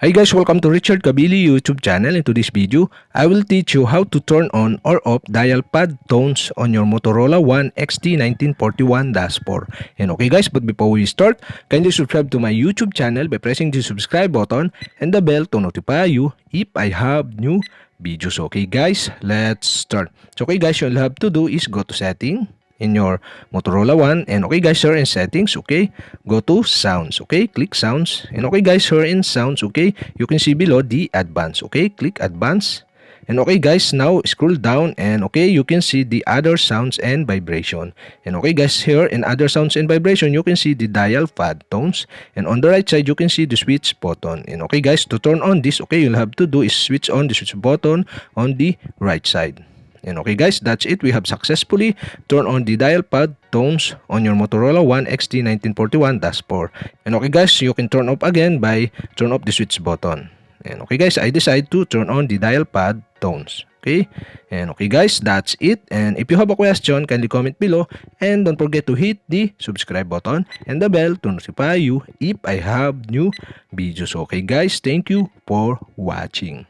Hi guys, welcome to Richard Cabile YouTube channel. In today's video, I will teach you how to turn on or off dial pad tones on your Motorola One XT1941-4. And okay guys, but before we start, kindly subscribe to my YouTube channel by pressing the subscribe button and the bell to notify you if I have new videos. Okay guys, let's start. So okay guys, all you have to do is go to setting in your Motorola One, and okay guys, here in settings, okay, go to sounds, okay, click sounds, and okay guys, here in sounds, okay, you can see below the advanced, okay, click advanced, and okay guys, now scroll down, and okay, you can see the other sounds and vibration, and okay guys, here in other sounds and vibration, you can see the dial pad tones, and on the right side, you can see the switch button. And okay guys, to turn on this, okay, you'll have to do is switch on the switch button on the right side. And okay guys, that's it. We have successfully turned on the dial pad tones on your Motorola One XT1941-4. And okay guys, you can turn off again by turn off the switch button. And okay guys, I decide to turn on the dial pad tones. Okay, and okay guys, that's it. And if you have a question, kindly comment below, and don't forget to hit the subscribe button and the bell to notify you if I have new videos. Okay guys, thank you for watching.